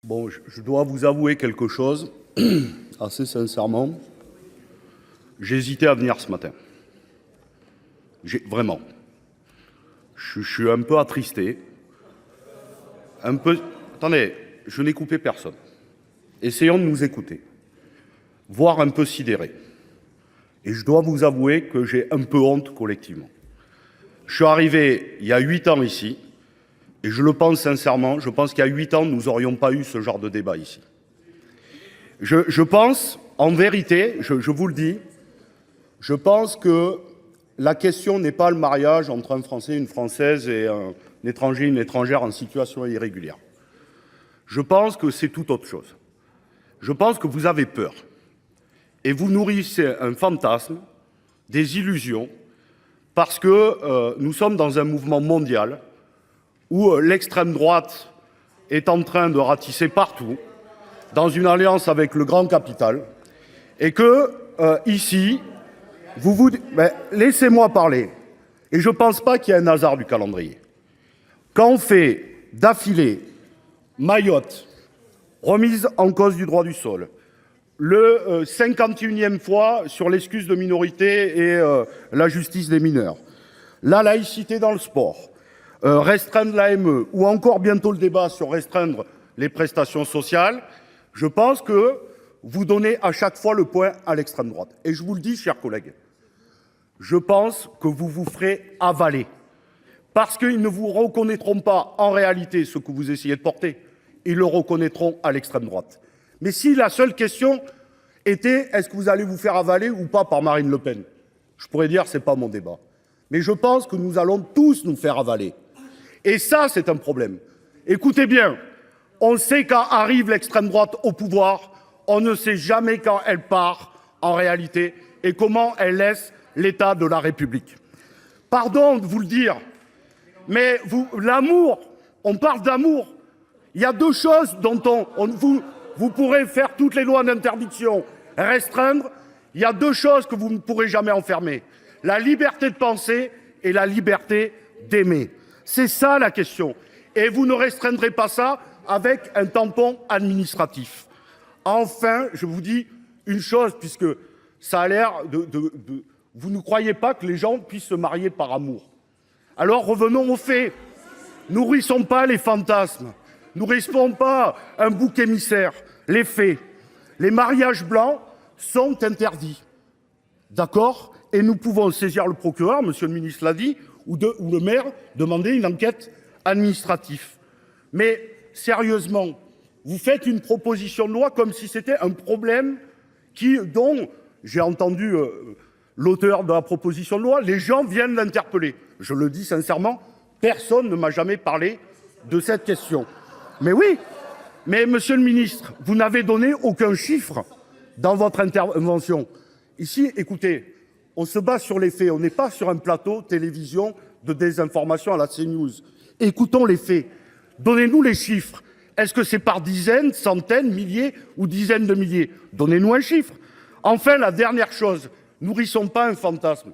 Bon, je dois vous avouer quelque chose, assez sincèrement. J'ai hésité à venir ce matin. Vraiment. Je suis un peu attristé. Un peu. Attendez, je n'ai coupé personne. Essayons de nous écouter. Voire un peu sidéré. Et je dois vous avouer que j'ai un peu honte collectivement. Je suis arrivé il y a 8 ans ici. Et je le pense sincèrement, je pense qu'il y a 8 ans, nous n'aurions pas eu ce genre de débat ici. Je pense, en vérité, je vous le dis, je pense que la question n'est pas le mariage entre un Français, une Française et un étranger, une étrangère en situation irrégulière. Je pense que c'est tout autre chose. Je pense que vous avez peur. Et vous nourrissez un fantasme, des illusions, parce que nous sommes dans un mouvement mondial où l'extrême droite est en train de ratisser partout, dans une alliance avec le grand capital, et que, ici, laissez-moi parler, et je ne pense pas qu'il y ait un hasard du calendrier. Quand on fait d'affilée Mayotte, remise en cause du droit du sol, le 51e fois sur l'excuse de minorité et la justice des mineurs, la laïcité dans le sport, restreindre l'AME ou encore bientôt le débat sur restreindre les prestations sociales, je pense que vous donnez à chaque fois le point à l'extrême droite. Et je vous le dis, chers collègues, je pense que vous vous ferez avaler. Parce qu'ils ne vous reconnaîtront pas en réalité ce que vous essayez de porter. Ils le reconnaîtront à l'extrême droite. Mais si la seule question était est-ce que vous allez vous faire avaler ou pas par Marine Le Pen, je pourrais dire c'est pas mon débat. Mais je pense que nous allons tous nous faire avaler. Et ça, c'est un problème. Écoutez bien, on sait quand arrive l'extrême droite au pouvoir, on ne sait jamais quand elle part en réalité et comment elle laisse l'état de la République. Pardon de vous le dire, mais l'amour, on parle d'amour. Il y a deux choses dont vous pourrez faire toutes les lois d'interdiction, restreindre. Il y a deux choses que vous ne pourrez jamais enfermer. La liberté de penser et la liberté d'aimer. C'est ça la question. Et vous ne restreindrez pas ça avec un tampon administratif. Enfin, je vous dis une chose, puisque ça a l'air vous ne croyez pas que les gens puissent se marier par amour. Alors revenons aux faits. Nourrissons pas les fantasmes. Nourrissons pas un bouc émissaire. Les faits. Les mariages blancs sont interdits. D'accord ? Et nous pouvons saisir le procureur, monsieur le ministre l'a dit, ou le maire, demander une enquête administrative. Mais sérieusement, vous faites une proposition de loi comme si c'était un problème dont j'ai entendu l'auteur de la proposition de loi, les gens viennent l'interpeller. Je le dis sincèrement, personne ne m'a jamais parlé de cette question. Mais oui, mais monsieur le ministre, vous n'avez donné aucun chiffre dans votre intervention. Ici, écoutez, on se base sur les faits, on n'est pas sur un plateau télévision de désinformation à la CNews. Écoutons les faits, donnez-nous les chiffres. Est-ce que c'est par dizaines, centaines, milliers ou dizaines de milliers? Donnez-nous un chiffre. Enfin, la dernière chose, nourrissons pas un fantasme.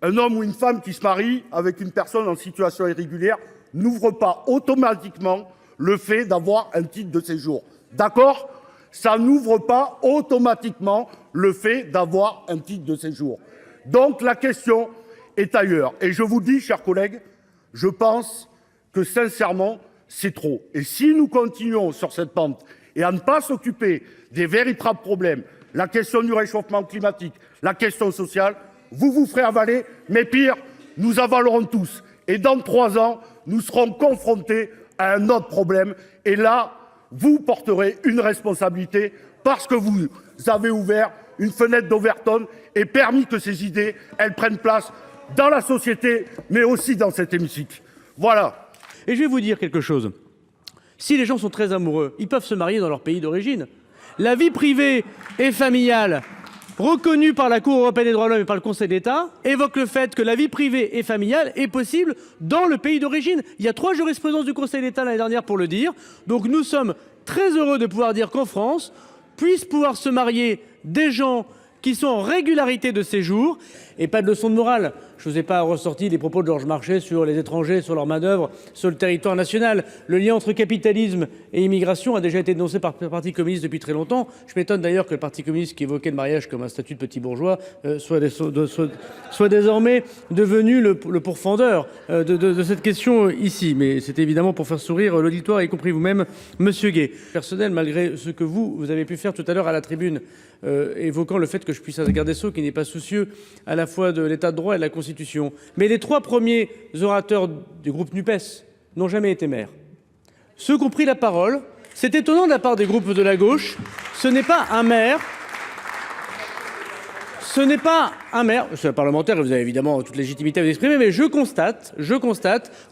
Un homme ou une femme qui se marie avec une personne en situation irrégulière n'ouvre pas automatiquement le fait d'avoir un titre de séjour. D'accord ? Ça n'ouvre pas automatiquement le fait d'avoir un titre de séjour. Donc la question est ailleurs. Et je vous dis, chers collègues, je pense que sincèrement, c'est trop. Et si nous continuons sur cette pente et à ne pas s'occuper des véritables problèmes, la question du réchauffement climatique, la question sociale, vous vous ferez avaler, mais pire, nous avalerons tous. Et dans 3 ans, nous serons confrontés à un autre problème. Et là, vous porterez une responsabilité parce que vous avez ouvert une fenêtre d'Overton et permis que ces idées, elles prennent place dans la société, mais aussi dans cet hémicycle. Voilà. Et je vais vous dire quelque chose. Si les gens sont très amoureux, ils peuvent se marier dans leur pays d'origine. La vie privée et familiale, reconnue par la Cour européenne des droits de l'homme et par le Conseil d'État, évoque le fait que la vie privée et familiale est possible dans le pays d'origine. Il y a 3 jurisprudences du Conseil d'État l'année dernière pour le dire. Donc nous sommes très heureux de pouvoir dire qu'en France, puissent pouvoir se marier des gens qui sont en régularité de séjour. Et pas de leçon de morale. Je ne vous ai pas ressorti les propos de Georges Marchais sur les étrangers, sur leur main-d'œuvre, sur le territoire national. Le lien entre capitalisme et immigration a déjà été dénoncé par le Parti communiste depuis très longtemps. Je m'étonne d'ailleurs que le Parti communiste, qui évoquait le mariage comme un statut de petit bourgeois, soit désormais devenu le pourfendeur de cette question ici. Mais c'est évidemment pour faire sourire l'auditoire, y compris vous-même, Monsieur Gay. Personnel, malgré ce que vous avez pu faire tout à l'heure à la tribune, évoquant le fait que je puisse être un garde des Sceaux qui n'est pas soucieux à la fois de l'état de droit et de la Constitution. Mais les 3 premiers orateurs du groupe NUPES n'ont jamais été maires. Ceux qui ont pris la parole, c'est étonnant de la part des groupes de la gauche, ce n'est pas un maire. Ce n'est pas un maire, c'est un parlementaire, vous avez évidemment toute légitimité à vous exprimer, mais je constate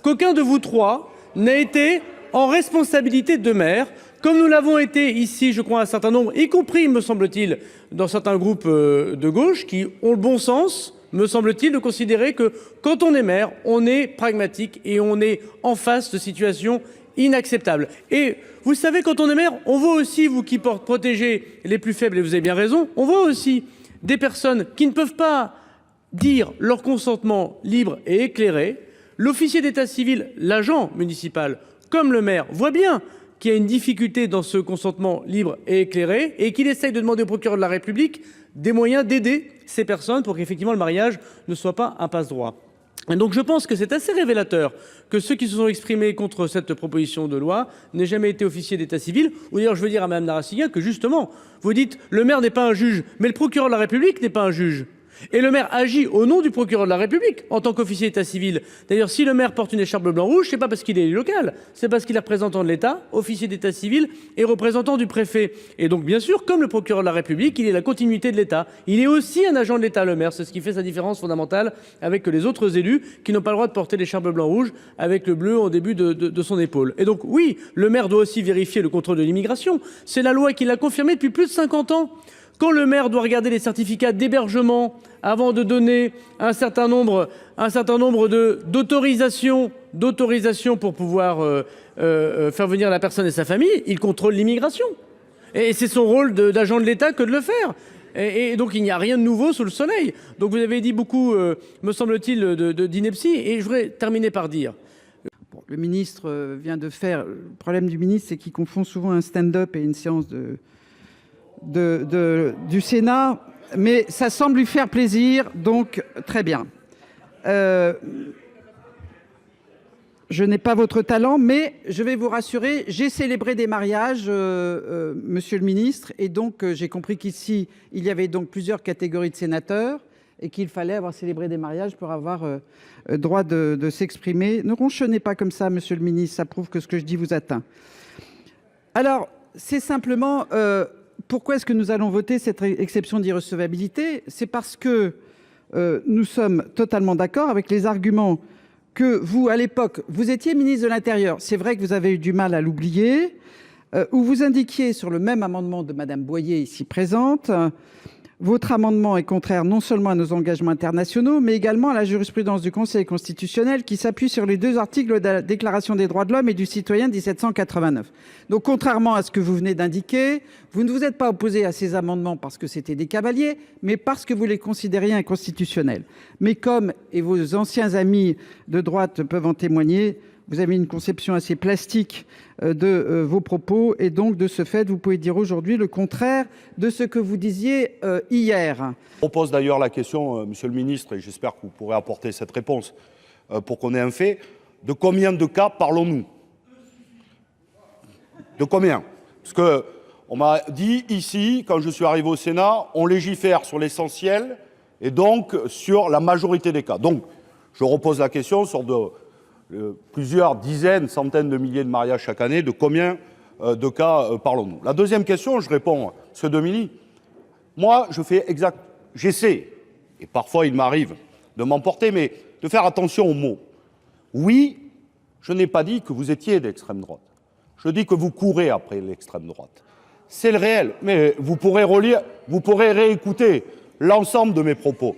qu'aucun de vous 3 n'a été en responsabilité de maire, comme nous l'avons été ici, je crois, un certain nombre, y compris, me semble-t-il, dans certains groupes de gauche, qui ont le bon sens, me semble-t-il, de considérer que quand on est maire, on est pragmatique et on est en face de situations inacceptables. Et vous savez, quand on est maire, on voit aussi, vous qui protégez les plus faibles, et vous avez bien raison, on voit aussi des personnes qui ne peuvent pas dire leur consentement libre et éclairé. L'officier d'état civil, l'agent municipal, comme le maire, voit bien qu'il y a une difficulté dans ce consentement libre et éclairé et qu'il essaye de demander au procureur de la République des moyens d'aider ces personnes pour qu'effectivement le mariage ne soit pas un passe-droit. Et donc je pense que c'est assez révélateur que ceux qui se sont exprimés contre cette proposition de loi n'aient jamais été officiers d'état civil. Ou d'ailleurs je veux dire à Mme Narassiguin que justement, vous dites le maire n'est pas un juge, mais le procureur de la République n'est pas un juge. Et le maire agit au nom du procureur de la République en tant qu'officier d'état civil. D'ailleurs, si le maire porte une écharpe blanc-rouge, c'est pas parce qu'il est local, c'est parce qu'il est représentant de l'État, officier d'état civil et représentant du préfet. Et donc, bien sûr, comme le procureur de la République, il est la continuité de l'État. Il est aussi un agent de l'État, le maire. C'est ce qui fait sa différence fondamentale avec les autres élus qui n'ont pas le droit de porter l'écharpe blanc-rouge avec le bleu au début de son épaule. Et donc, oui, le maire doit aussi vérifier le contrôle de l'immigration. C'est la loi qui l'a confirmé depuis plus de 50 ans. Quand le maire doit regarder les certificats d'hébergement avant de donner un certain nombre d'autorisations pour pouvoir faire venir la personne et sa famille, il contrôle l'immigration. Et c'est son rôle d'agent de l'État que de le faire. Et donc il n'y a rien de nouveau sous le soleil. Donc vous avez dit beaucoup, me semble-t-il, d'ineptie. Et je voudrais terminer par dire... Bon, le ministre vient de faire... Le problème du ministre, c'est qu'il confond souvent un stand-up et une séance du Sénat, mais ça semble lui faire plaisir, donc très bien. Je n'ai pas votre talent, mais je vais vous rassurer, j'ai célébré des mariages, monsieur le ministre, et donc j'ai compris qu'ici, il y avait donc plusieurs catégories de sénateurs, et qu'il fallait avoir célébré des mariages pour avoir droit de s'exprimer. Ne ronchonnez pas comme ça, monsieur le ministre, ça prouve que ce que je dis vous atteint. Alors, c'est simplement... pourquoi est-ce que nous allons voter cette exception d'irrecevabilité? C'est parce que nous sommes totalement d'accord avec les arguments que vous, à l'époque, vous étiez ministre de l'Intérieur. C'est vrai que vous avez eu du mal à l'oublier, où vous indiquiez sur le même amendement de Madame Boyer, ici présente, votre amendement est contraire non seulement à nos engagements internationaux, mais également à la jurisprudence du Conseil constitutionnel qui s'appuie sur les 2 articles de la Déclaration des droits de l'homme et du citoyen de 1789. Donc, contrairement à ce que vous venez d'indiquer, vous ne vous êtes pas opposé à ces amendements parce que c'était des cavaliers, mais parce que vous les considériez inconstitutionnels. Mais comme, et vos anciens amis de droite peuvent en témoigner, vous avez une conception assez plastique de vos propos et donc de ce fait, vous pouvez dire aujourd'hui le contraire de ce que vous disiez hier. Je propose d'ailleurs la question, monsieur le ministre, et j'espère que vous pourrez apporter cette réponse pour qu'on ait un fait. De combien de cas parlons-nous? De combien? Parce qu'on m'a dit ici, quand je suis arrivé au Sénat, on légifère sur l'essentiel et donc sur la majorité des cas. Donc, je repose la question sur plusieurs dizaines, centaines de milliers de mariages chaque année, de combien de cas parlons-nous? La deuxième question, je réponds, M. Demilly, moi, j'essaie, et parfois il m'arrive de m'emporter, mais de faire attention aux mots. Oui, je n'ai pas dit que vous étiez d'extrême droite. Je dis que vous courez après l'extrême droite. C'est le réel, mais vous pourrez réécouter l'ensemble de mes propos.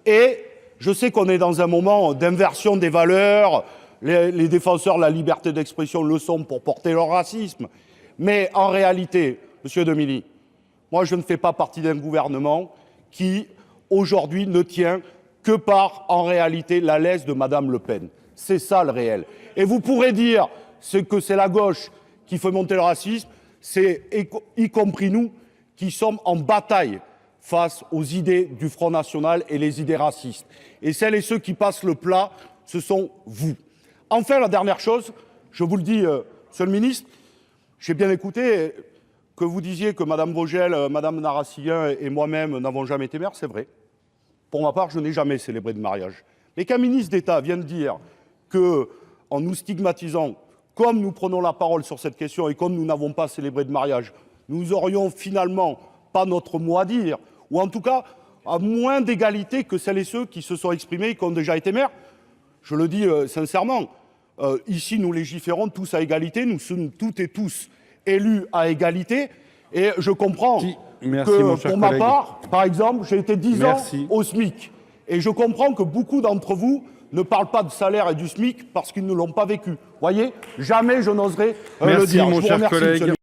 Et je sais qu'on est dans un moment d'inversion des valeurs. Les défenseurs de la liberté d'expression le sont pour porter leur racisme. Mais en réalité, M. Demilly, moi je ne fais pas partie d'un gouvernement qui, aujourd'hui, ne tient que par, en réalité, la laisse de Madame Le Pen. C'est ça le réel. Et vous pourrez dire que c'est la gauche qui fait monter le racisme, c'est y compris nous qui sommes en bataille face aux idées du Front National et les idées racistes. Et celles et ceux qui passent le plat, ce sont vous. Enfin, la dernière chose, je vous le dis, Monsieur le ministre, j'ai bien écouté que vous disiez que Madame Vogel, Madame Narassiguin et moi-même n'avons jamais été maires, c'est vrai. Pour ma part, je n'ai jamais célébré de mariage. Mais qu'un ministre d'État vienne dire que, en nous stigmatisant, comme nous prenons la parole sur cette question et comme nous n'avons pas célébré de mariage, nous aurions finalement pas notre mot à dire, ou en tout cas à moins d'égalité que celles et ceux qui se sont exprimés et qui ont déjà été maires. Je le dis sincèrement, ici nous légiférons tous à égalité, nous sommes toutes et tous élus à égalité, et je comprends que pour ma part, par exemple, j'ai été 10 ans au SMIC, et je comprends que beaucoup d'entre vous ne parlent pas de salaire et du SMIC parce qu'ils ne l'ont pas vécu. Vous voyez, jamais je n'oserais le dire. Je vous remercie, monsieur le